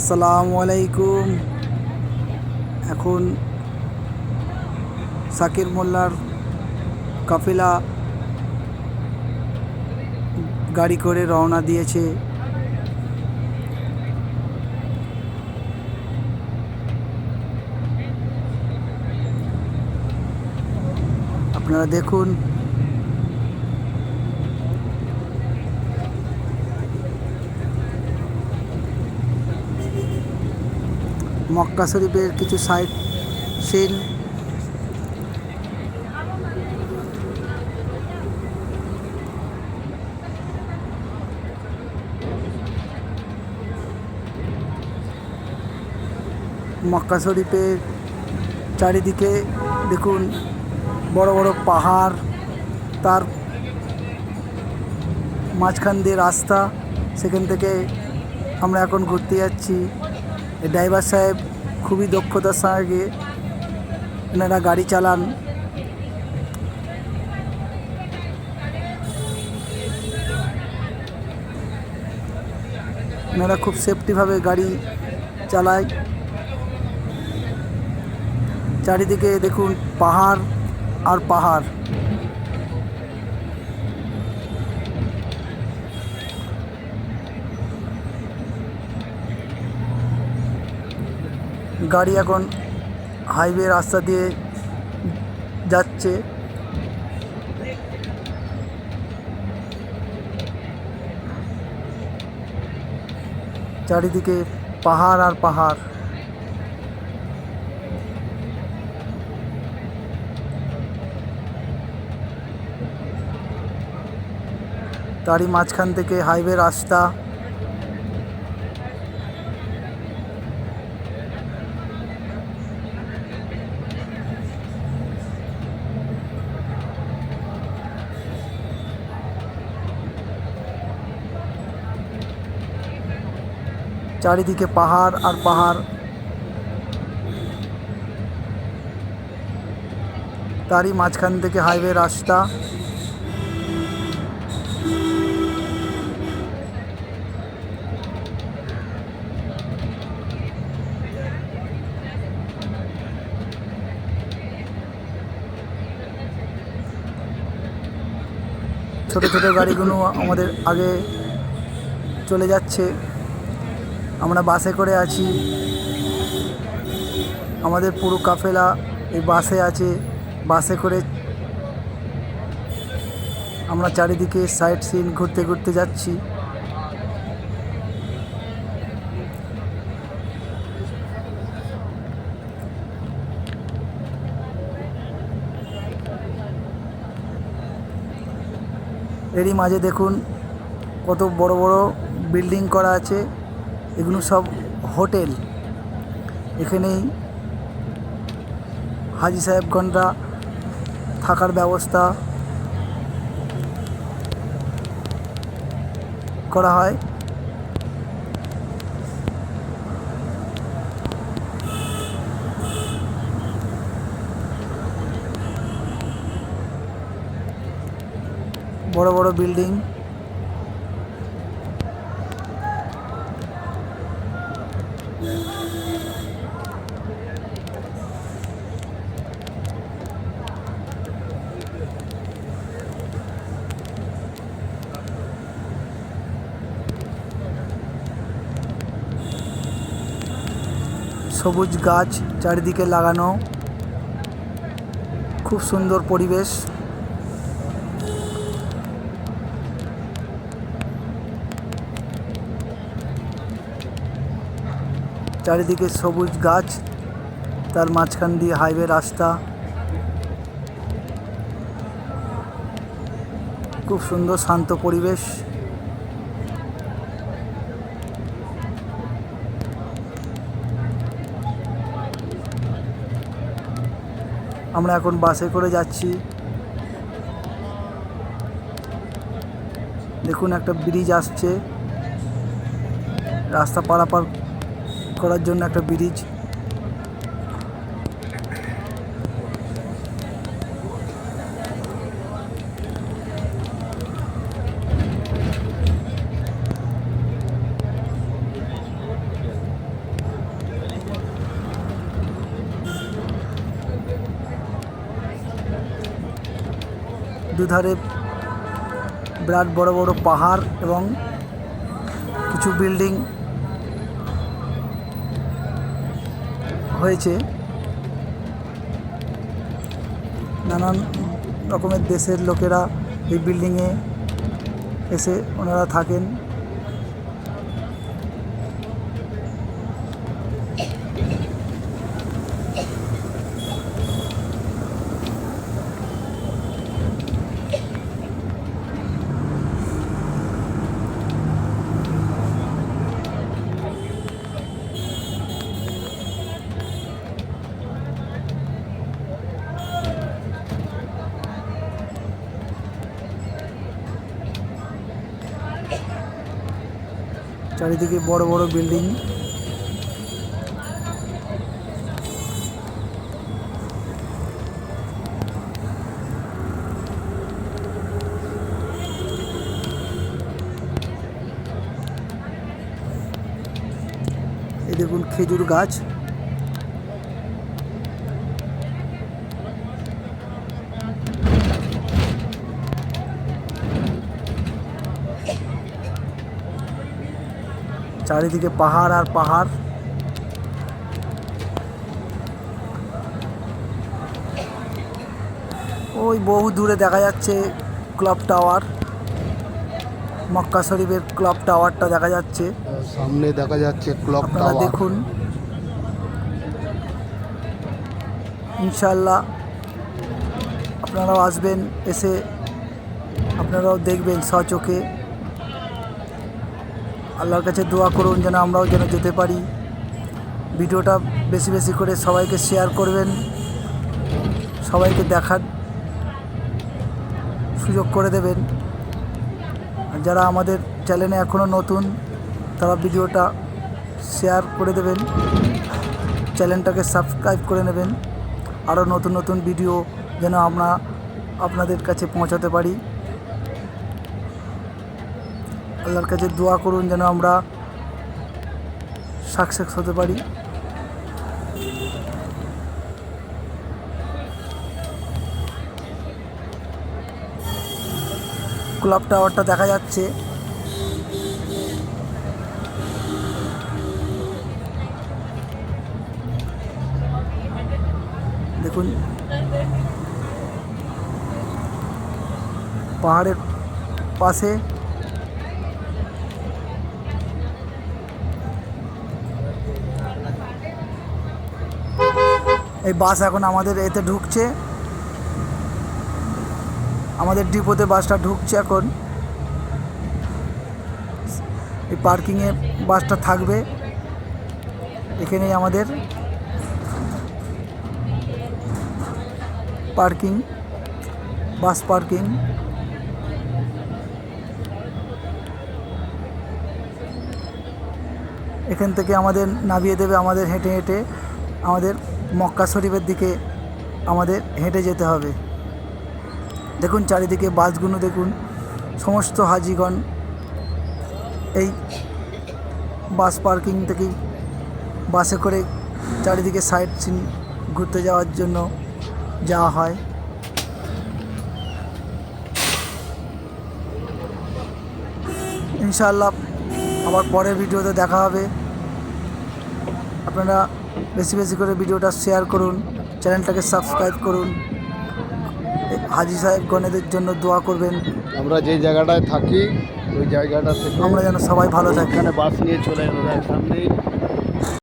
আসসালামু আলাইকুম। এখন সাকির মোল্লার কাফেলা গাড়ি করে রওনা দিয়েছে। আপনারা দেখুন, মক্কা শরীফের কিছু সাইট সিন। মক্কা শরীফের চারিদিকে দেখুন বড় বড় পাহাড়, তার মাঝখান দিয়ে রাস্তা। সেখান থেকে আমরা এখন ঘুরতে যাচ্ছি। ড্রাইভার সাহেব খুবই দক্ষতার সঙ্গে এনারা গাড়ি চালান। এনারা খুব সেফটিভাবে গাড়ি চালায়। চারিদিকে দেখুন পাহাড় আর পাহাড়। গাড়ি এখন হাইওয়ে রাস্তা দিয়ে যাচ্ছে। চারিদিকে পাহাড় আর পাহাড়। তারই মাঝখান থেকে হাইওয়ে রাস্তা। চারিদিকে পাহাড় আর পাহাড়। তারই মাঝখান থেকে হাইওয়ে রাস্তা। ছোট ছোট গাড়িগুলো আমাদের আগে চলে যাচ্ছে। আমরা বাসে করে আছি। আমাদের পুরো কাফেলা এই বাসে আছে। বাসে করে আমরা চারিদিকে সাইট সিন ঘুরতে ঘুরতে যাচ্ছি। এরই মাঝে দেখুন কত বড় বড় বিল্ডিং করা আছে। এগুলো সব হোটেল। এখানেই হাজি সাহেবগণরা থাকার ব্যবস্থা করা হয়। বড় বড় বিল্ডিং। সবুজ গাছ চারিদিকে লাগানো, খুব সুন্দর পরিবেশ। চারিদিকে সবুজ গাছ, তার মাঝখান দিয়ে হাইওয়ে রাস্তা। খুব সুন্দর শান্ত পরিবেশ। আমরা এখন বাসে করে যাচ্ছি। দেখুন একটা ব্রিজ আসছে, রাস্তা পারাপার করার জন্য একটা ব্রিজ। দুধারে বিরাট বড় বড় পাহাড় এবং কিছু বিল্ডিং হয়েছে। নানান রকমের দেশের লোকেরা এই বিল্ডিংয়ে এসে ওনারা থাকেন। চারিদিকে বড় বড় বিল্ডিং। এই দেখুন খেজুর গাছ। চারিদিকে পাহাড় আর পাহাড়। ওই বহু দূরে দেখা যাচ্ছে ক্লক টাওয়ার, মক্কা শরীফের ক্লক টাওয়ারটা দেখা যাচ্ছে। সামনে দেখা যাচ্ছে ক্লক আপনারা টাওয়ার। দেখুন, ইনশাআল্লাহ আপনারাও আসবেন, এসে আপনারাও দেখবেন স্বচোখে। আল্লাহর কাছে দোয়া করুন যেন আমরাও যেন যেতে পারি। ভিডিওটা বেশি বেশি করে সবাইকে শেয়ার করবেন, সবাইকে দেখার সুযোগ করে দেবেন। আর যারা আমাদের চ্যানেলে এখনও নতুন তারা ভিডিওটা শেয়ার করে দেবেন, চ্যানেলটাকে সাবস্ক্রাইব করে নেবেন। আরও নতুন নতুন ভিডিও যেন আমরা আপনাদের কাছে পৌঁছাতে পারি। আল্লাহর কাছে দোয়া করুন যেন আমরা সাকসেস হতে পারি। ক্লক টাওয়ারটা দেখা যাচ্ছে। দেখুন পাহাড়ের পাশে এই বাস এখন আমাদের এতে ঢুকছে, আমাদের ডিপোতে বাসটা ঢুকছে এখন। এই পার্কিংয়ে বাসটা থাকবে, এখানেই আমাদের পার্কিং, বাস পার্কিং। এখান থেকে আমাদের নামিয়ে দেবে, আমাদের হেঁটে হেঁটে আমাদের মক্কা শরীফের দিকে আমাদের হেঁটে যেতে হবে। দেখুন চারিদিকে বাসগুলো দেখুন, সমস্ত হাজিগণ এই বাস পার্কিং থেকেই বাসে করে চারিদিকে সাইট সিন ঘুরতে যাওয়ার জন্য যাওয়া হয়। ইনশাআল্লাহ আবার পরের ভিডিওতে দেখা হবে। আপনারা বেশি বেশি করে ভিডিওটা শেয়ার করুন, চ্যানেলটাকে সাবস্ক্রাইব করুন। হাজি সাহেবগণেদের জন্য দোয়া করবেন। আমরা যে জায়গাটায় থাকি ওই জায়গাটা থেকে আমরা যেন সবাই ভালো থাকি। এখানে বাস নিয়ে চলে এলো সামনেই